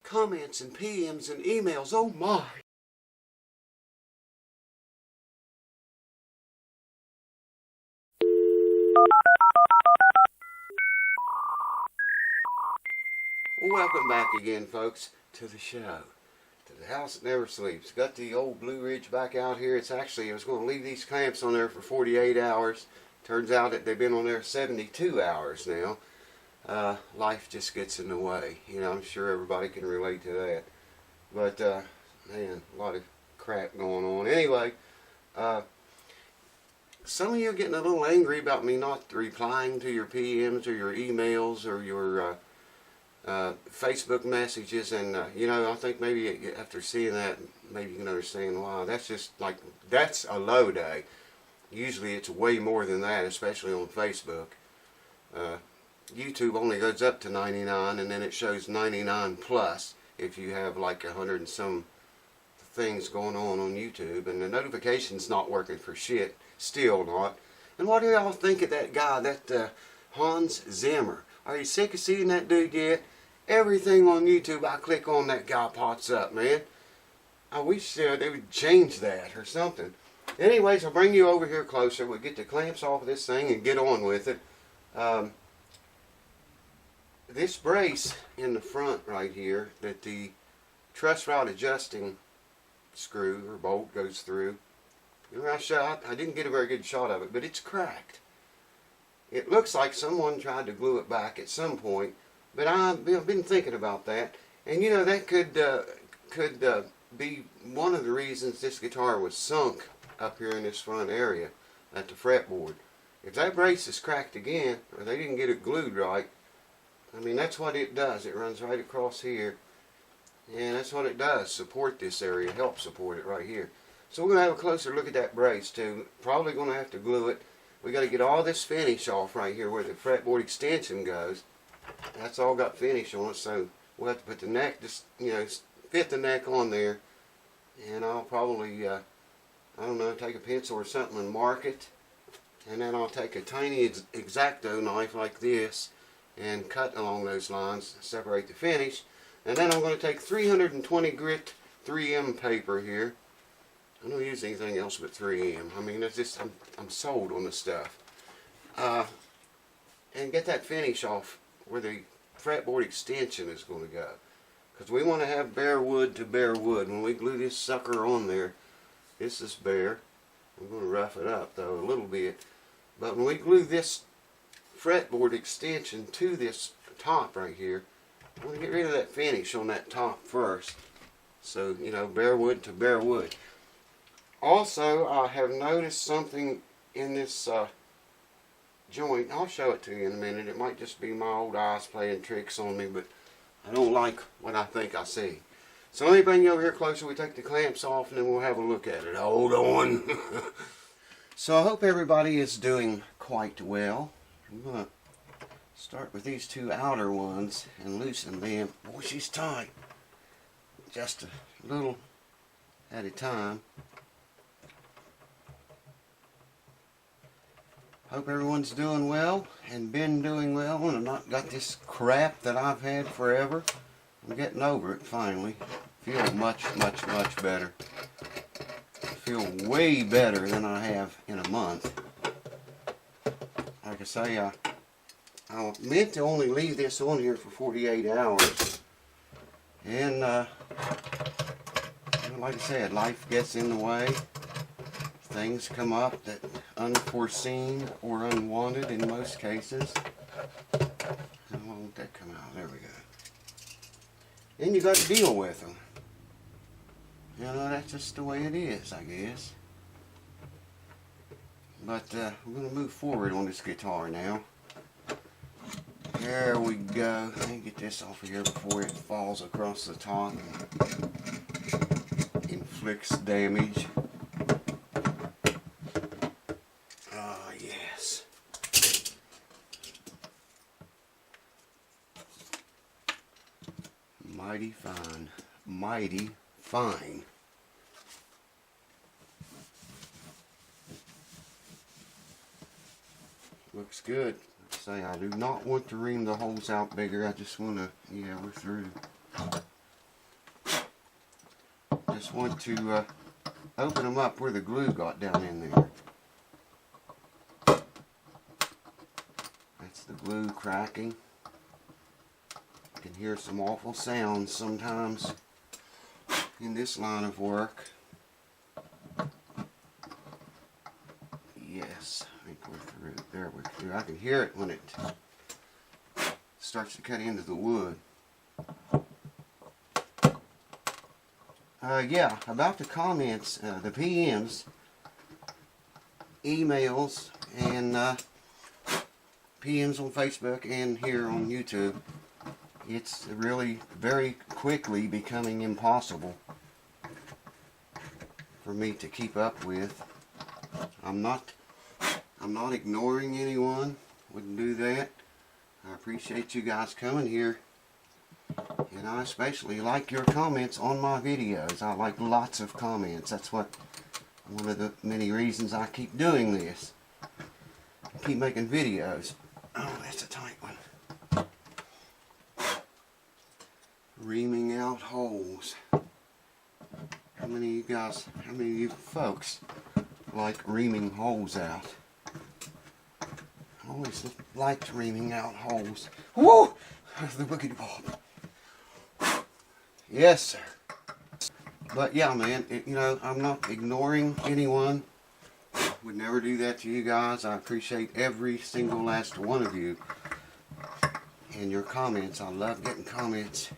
comments and PMs and emails. Oh my! Welcome back again, folks, to the show. To the house that never sleeps. Got the old Blue Ridge back out here. It's actually, I was going to leave these clamps on there for 48 hours. Turns out that they've been on there 72 hours now. Life just gets in the way. You know, I'm sure everybody can relate to that. But, man, a lot of crap going on. Anyway, some of you are getting a little angry about me not replying to your PMs or your emails or your Facebook messages, and you know, I think maybe after seeing that, maybe you can understand why. That's just like, that's a low day. Usually it's way more than that, especially on Facebook. YouTube only goes up to 99, and then it shows 99 plus if you have like 100 and some things going on YouTube, and the notification's not working for shit, still not. And what do y'all think of that guy, that Hans Zimmer? Are you sick of seeing that dude yet? Everything on YouTube I click on, that guy pops up, man. I wish they would change that or something. Anyways, I'll bring you over here closer. We'll get the clamps off of this thing and get on with it. This brace in the front right here that the truss rod adjusting screw or bolt goes through. I didn't get a very good shot of it, but it's cracked. It looks like someone tried to glue it back at some point, but I've been thinking about that, and you know, that could be one of the reasons this guitar was sunk up here in this front area at the fretboard. If that brace is cracked again, or they didn't get it glued right, I mean, that's what it does. It runs right across here, and that's what it does, support this area, help support it right here. So we're going to have a closer look at that brace too. Probably going to have to glue it. We got to get all this finish off right here where the fretboard extension goes. That's all got finish on it, so we'll have to put the neck, just, you know, fit the neck on there, and I'll probably, I don't know, take a pencil or something and mark it, and then I'll take a tiny X-Acto knife like this and cut along those lines, separate the finish, and then I'm going to take 320 grit 3M paper here. I don't use anything else but 3M. I mean, it's just, I'm sold on the stuff. And get that finish off where the fretboard extension is going to go. Because we want to have bare wood to bare wood. When we glue this sucker on there, this is bare. I'm going to rough it up though a little bit. But when we glue this fretboard extension to this top right here, I want to get rid of that finish on that top first. So, you know, bare wood to bare wood. Also, I have noticed something in this joint. I'll show it to you in a minute. It might just be my old eyes playing tricks on me, but I don't like what I think I see. So let me bring you over here closer. We take the clamps off and then we'll have a look at it. Hold on. So I hope everybody is doing quite well. I'm going to start with these two outer ones and loosen them. Boy, she's tight. Just a little at a time. Hope everyone's doing well and been doing well and I've not got this crap that I've had forever. I'm getting over it finally. Feel much, much, much better. Feel way better than I have in a month. Like I say, I meant to only leave this on here for 48 hours. And like I said, life gets in the way. Things come up that unforeseen or unwanted in most cases. And why won't that come out? There we go. And you got to deal with them. You know, that's just the way it is, I guess. But we're going to move forward on this guitar now. There we go. Let me get this off of here before it falls across the top and inflicts damage. Ah, yes. Mighty fine. Mighty fine. Looks good. Say, I do not want to ream the holes out bigger. I just want to, yeah, we're through. just want to open them up where the glue got down in there. That's the glue cracking. You can hear some awful sounds sometimes in this line of work. Yes, I think we're through. There we're through. I can hear it when it starts to cut into the wood. Yeah, about the comments, the PMs, emails, and PMs on Facebook and here on YouTube. It's really very quickly becoming impossible for me to keep up with. I'm not ignoring anyone. Wouldn't do that. I appreciate you guys coming here. And I especially like your comments on my videos. I like lots of comments. That's one of the many reasons I keep doing this. Keep making videos. Oh, that's a tight one. Reaming out holes. How many of you folks like reaming holes out? I always liked reaming out holes. Woo! The boogity bob. Yes, sir. But yeah, man, you know, I'm not ignoring anyone. Would never do that to you guys. I appreciate every single last one of you and your comments. I love getting comments.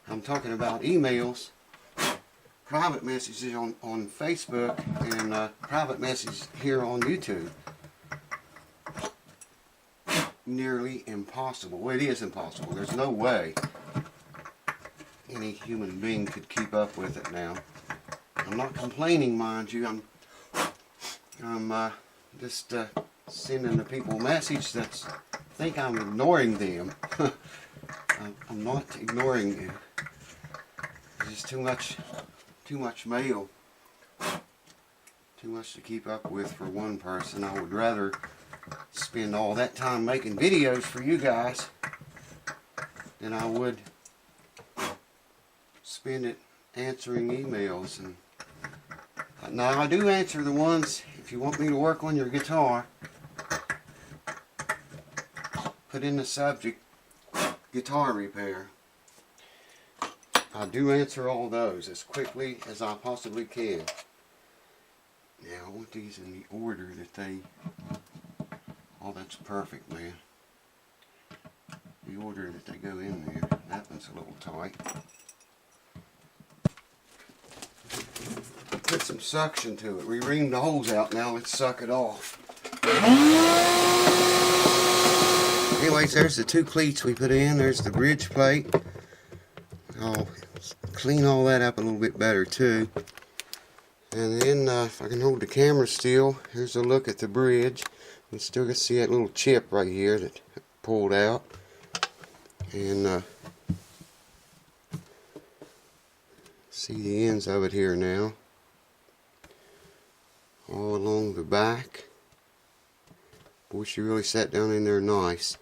I'm talking about emails, private messages on Facebook, and private messages here on YouTube. Nearly impossible. Well, it is impossible. There's no way any human being could keep up with it now. I'm not complaining, mind you. I'm just sending the people a message that think I'm ignoring them. I'm not ignoring you. It's just too much mail. Too much to keep up with for one person. I would rather spend all that time making videos for you guys than I would spend it answering emails. And now I do answer the ones if you want me to work on your guitar. Put in the subject guitar repair. I do answer all those as quickly as I possibly can. Now I want these in the order that they... Oh, that's perfect, man. The order that they go in there. That one's a little tight. Put some suction to it. We reamed the holes out, now let's suck it off. Anyways, there's the two cleats we put in. There's the bridge plate. I'll clean all that up a little bit better too. And then if I can hold the camera still, here's a look at the bridge. You still can see that little chip right here that pulled out. And see the ends of it here now. All along the back. Boy, she really sat down in there nice.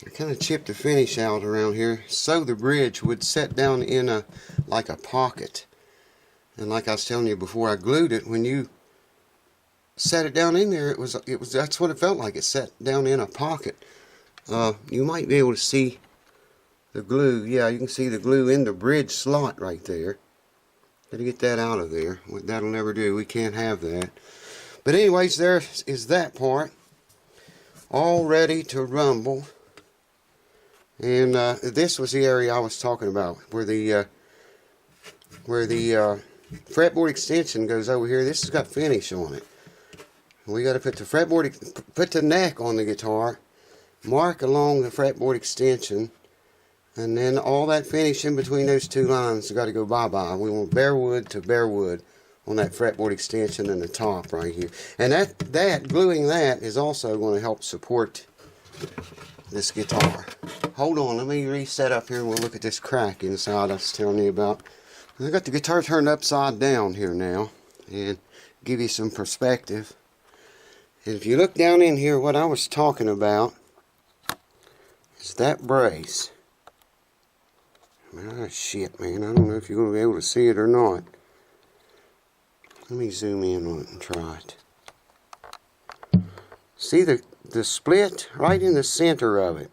I kind of chipped the finish out around here so the bridge would set down in like a pocket. And like I was telling you before I glued it, when you set it down in there, that's what it felt like. It set down in a pocket. You might be able to see the glue. Yeah, you can see the glue in the bridge slot right there. Got to get that out of there. That'll never do. We can't have that. But anyways, there is that part. All ready to rumble. And this was the area I was talking about, where the fretboard extension goes over here. This has got finish on it. We got to put the fretboard, put the neck on the guitar, mark along the fretboard extension, and then all that finish in between those two lines has got to go bye-bye. We want bare wood to bare wood on that fretboard extension and the top right here. And that gluing that is also going to help support this guitar. Hold on, let me reset up here and we'll look at this crack inside I was telling you about. I got the guitar turned upside down here now and give you some perspective. And if you look down in here, what I was talking about is that brace Ah, shit, man. I don't know if you're going to be able to see it or not. Let me zoom in on it and try it. See the split right in the center of it,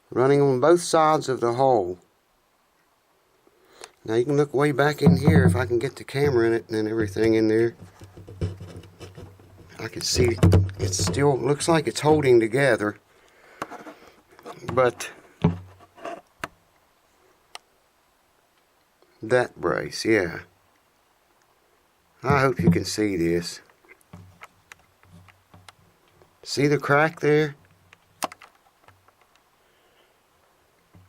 running on both sides of the hole. Now you can look way back in here if I can get the camera in it and everything in there. I can see it still looks like it's holding together, but that brace, yeah. I hope you can see this. See the crack there?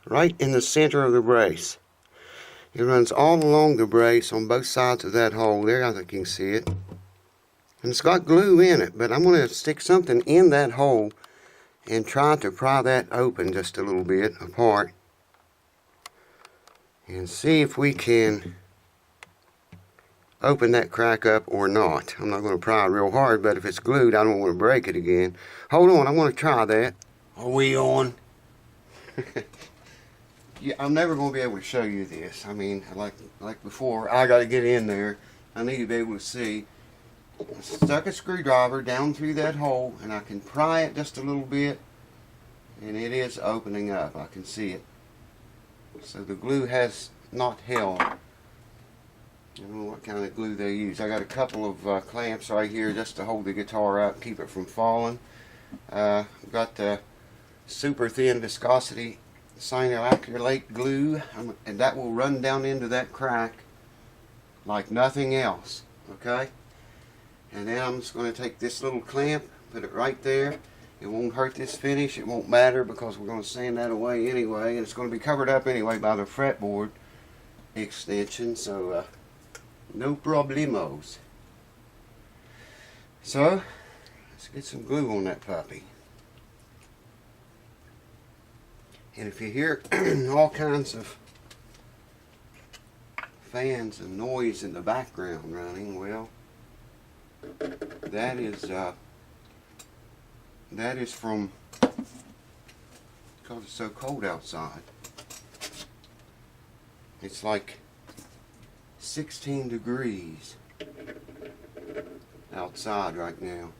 Right in the center of the brace. It runs all along the brace on both sides of that hole there. I think you can see it. And it's got glue in it, but I'm going to stick something in that hole and try to pry that open just a little bit apart and see if we can open that crack up or not. I'm not going to pry real hard, but if it's glued, I don't want to break it again. Hold on, I'm going to try that. Are we on? Yeah, I'm never going to be able to show you this. I mean, like before, I got to get in there. I need to be able to see. I stuck a screwdriver down through that hole, and I can pry it just a little bit, and it is opening up. I can see it. So the glue has not held. I don't know what kind of glue they use. I got a couple of clamps right here just to hold the guitar up, keep it from falling. Got the super thin viscosity cyanoacrylate glue, and that will run down into that crack like nothing else. Okay? And then I'm just going to take this little clamp, put it right there. It won't hurt this finish. It won't matter because we're going to sand that away anyway. And it's going to be covered up anyway by the fretboard extension. So, no problemos. So, let's get some glue on that puppy. And if you hear all kinds of fans and noise in the background running, well, that is from because it's so cold outside. It's like 16 degrees outside right now.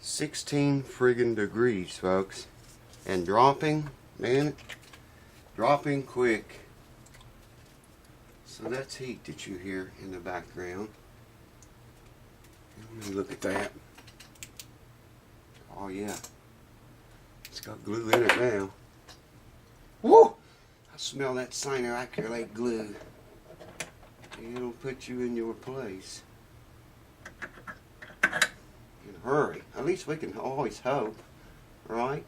$16 friggin' degrees, folks, and dropping, man, dropping quick. So that's heat that you hear in the background. Let me look at that. Oh yeah, it's got glue in it now. Woo! I smell that cyanoacrylate glue. It'll put you in your place. In a hurry. At least we can always hope, right?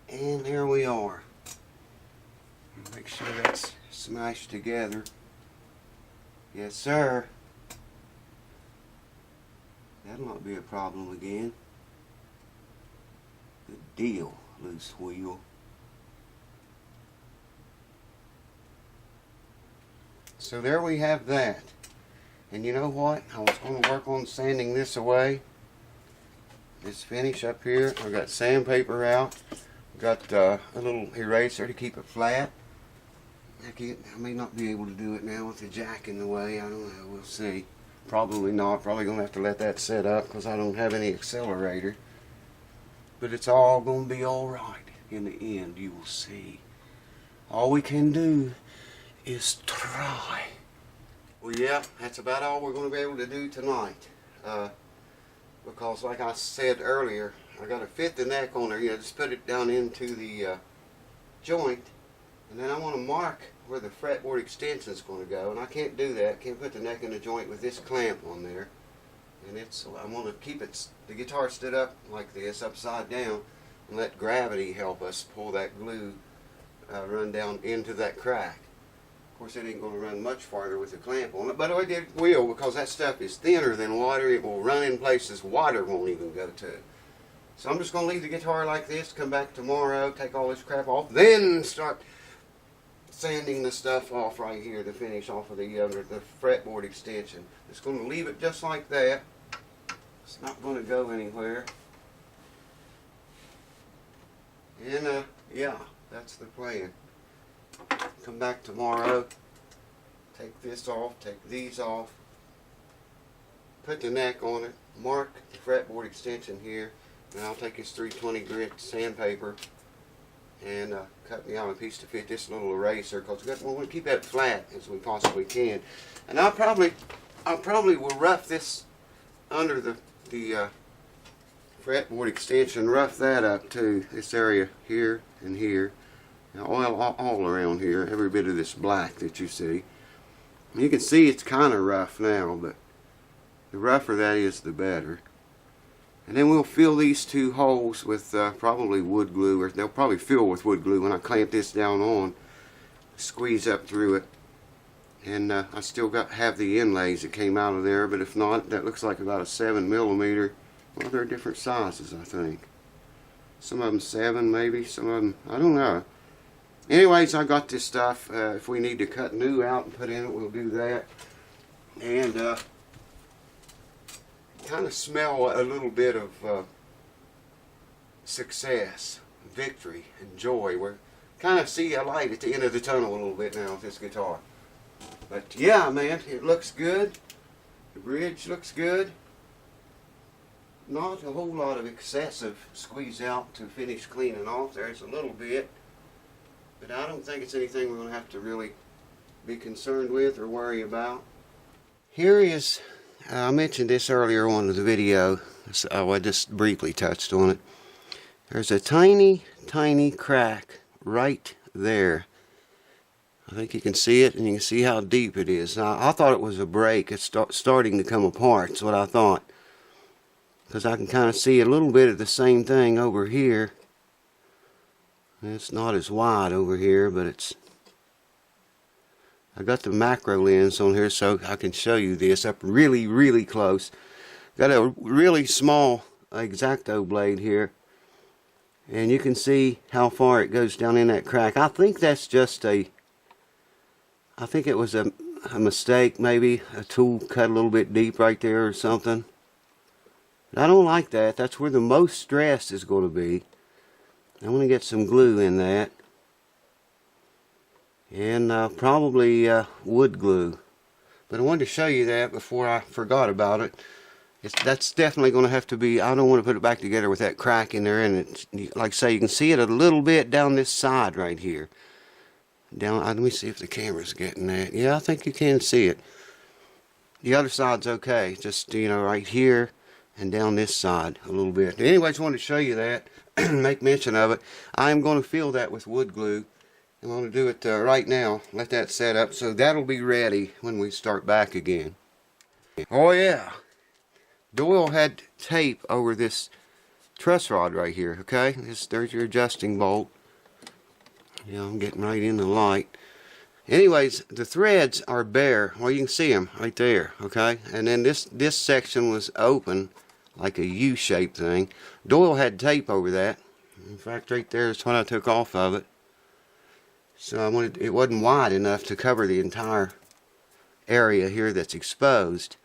And there we are. Make sure that's smashed together. Yes, sir. That'll not be a problem again. Good deal, loose wheel. So there we have that. And you know what? I was going to work on sanding this away. This finish up here. I've got sandpaper out. Got a little eraser to keep it flat. I may not be able to do it now with the jack in the way. I don't know. We'll see. Probably not. Probably going to have to let that set up because I don't have any accelerator. But it's all going to be alright in the end. You will see. All we can do is try. Well, yeah, that's about all we're going to be able to do tonight. Because like I said earlier, I got to fit the neck on there. You know, just put it down into the joint. And then I want to mark where the fretboard extension is going to go, and I can't do that. Can't put the neck in the joint with this clamp on there. And I want to keep the guitar stood up like this, upside down, and let gravity help us pull that glue run down into that crack. Of course, it ain't going to run much farther with the clamp on it, but it will because that stuff is thinner than water. It will run in places water won't even go to. So I'm just going to leave the guitar like this, come back tomorrow, take all this crap off, then start sanding the stuff off right here, the finish off of the under the fretboard extension. Just going to leave it just like that. It's not going to go anywhere. And yeah, that's the plan. Come back tomorrow, take this off, take these off, put the neck on it, mark the fretboard extension here, and I'll take this 320 grit sandpaper and cut me out a piece to fit this little eraser, because we want to keep that flat as we possibly can. And I probably will rough this under the fretboard extension, rough that up too, this area here and here, all around here, every bit of this black that you see. You can see it's kind of rough now, but the rougher that is, the better. And then we'll fill these two holes with probably wood glue, or they'll probably fill with wood glue when I clamp this down on, squeeze up through it. And I still have the inlays that came out of there, but if not, that looks like about a 7mm. Well, they're different sizes, I think. Some of them 7, maybe. Some of them, I don't know. Anyways, I got this stuff. If we need to cut new out and put in it, we'll do that. And kind of smell a little bit of success, victory, and joy. We're kind of see a light at the end of the tunnel a little bit now with this guitar. But yeah, man, it looks good. The bridge looks good. Not a whole lot of excessive squeeze out to finish cleaning off. There's a little bit, but I don't think it's anything we're going to have to really be concerned with or worry about. Here is, I mentioned this earlier on in the video, so I just briefly touched on it. There's a tiny, tiny crack right there. I think you can see it, and you can see how deep it is. Now, I thought it was a break. It's starting to come apart, is what I thought. Because I can kind of see a little bit of the same thing over here. It's not as wide over here, but it's... I got the macro lens on here so I can show you this up really, really close. Got a really small X-Acto blade here. And you can see how far it goes down in that crack. I think that's just a... I think it was a mistake, maybe. A tool cut a little bit deep right there or something. I don't like that. That's where the most stress is going to be. I'm going to get some glue in that. And probably wood glue. But I wanted to show you that before I forgot about it. That's definitely going to have to be, I don't want to put it back together with that crack in there. And it's, like I say, you can see it a little bit down this side right here. Let me see if the camera's getting that. Yeah, I think you can see it. The other side's okay. Just, you know, right here. And down this side a little bit. Anyways, I wanted to show you that, make mention of it. I'm going to fill that with wood glue. I'm going to do it right now. Let that set up, so that'll be ready when we start back again. Oh yeah, Doyle had tape over this truss rod right here. Okay, there's your adjusting bolt. Yeah, I'm getting right in the light. Anyways, the threads are bare. Well, you can see them right there. Okay, and then this section was open, like a U-shaped thing. Doyle had tape over that. In fact, right there is what I took off of it. So it wasn't wide enough to cover the entire area here that's exposed.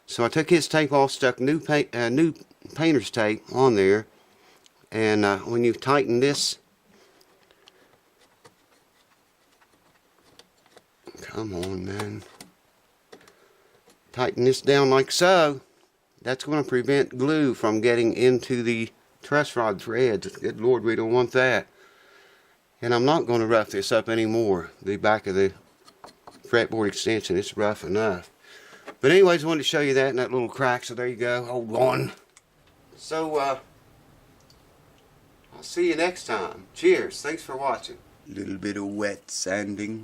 So I took his tape off, stuck new painter's tape on there, and when you tighten this, come on, man, tighten this down like so. That's going to prevent glue from getting into the truss rod threads. Good Lord, we don't want that. And I'm not going to rough this up anymore. The back of the fretboard extension, it's rough enough. But anyways, I wanted to show you that in that little crack. So there you go. Hold on. So I'll see you next time. Cheers. Thanks for watching. A little bit of wet sanding.